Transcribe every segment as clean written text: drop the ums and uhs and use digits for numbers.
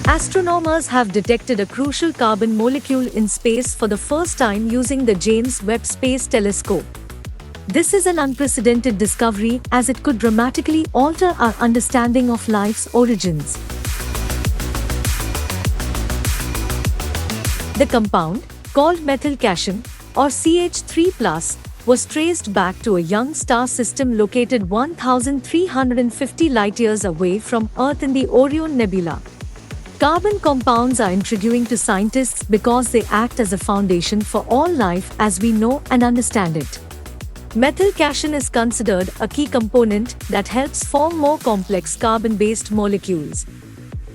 Astronomers have detected a crucial carbon molecule in space for the first time using the James Webb Space Telescope. This is an unprecedented discovery as it could dramatically alter our understanding of life's origins. The compound, called methylcation, or CH3+, was traced back to a young star system located 1,350 light-years away from Earth in the Orion Nebula. Carbon compounds are intriguing to scientists because they act as a foundation for all life as we know and understand it. Methylcation is considered a key component that helps form more complex carbon-based molecules.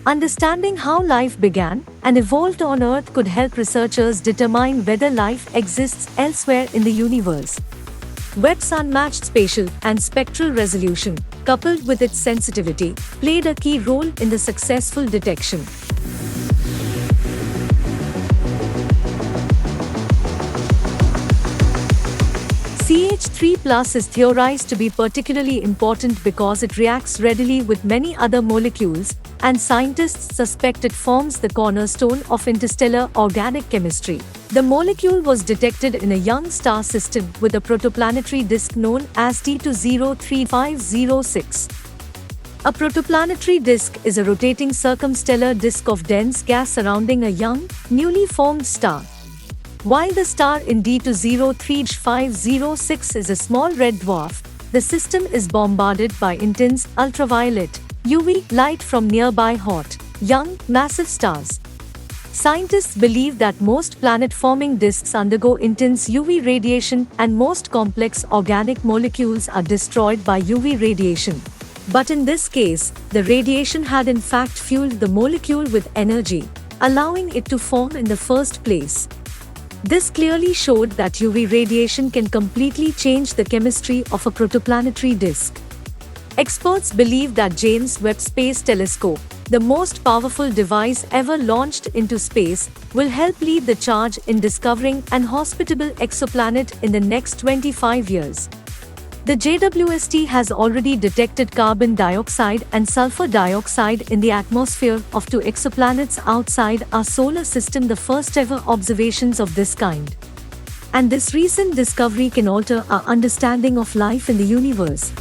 Understanding how life began and evolved on Earth could help researchers determine whether life exists elsewhere in the universe. Webb's unmatched spatial and spectral resolution, coupled with its sensitivity, played a key role in the successful detection. CH3+ is theorized to be particularly important because it reacts readily with many other molecules, and scientists suspect it forms the cornerstone of interstellar organic chemistry. The molecule was detected in a young star system with a protoplanetary disk known as T2035006. A protoplanetary disk is a rotating circumstellar disk of dense gas surrounding a young, newly formed star. While the star in D2035006 is a small red dwarf, the system is bombarded by intense ultraviolet UV light from nearby hot, young, massive stars. Scientists believe that most planet-forming disks undergo intense UV radiation and most complex organic molecules are destroyed by UV radiation. But in this case, the radiation had in fact fueled the molecule with energy, allowing it to form in the first place. This clearly showed that UV radiation can completely change the chemistry of a protoplanetary disk. Experts believe that James Webb Space Telescope, the most powerful device ever launched into space, will help lead the charge in discovering an hospitable exoplanet in the next 25 years. The JWST has already detected carbon dioxide and sulfur dioxide in the atmosphere of 2 exoplanets outside our solar system, the first ever observations of this kind. And this recent discovery can alter our understanding of life in the universe.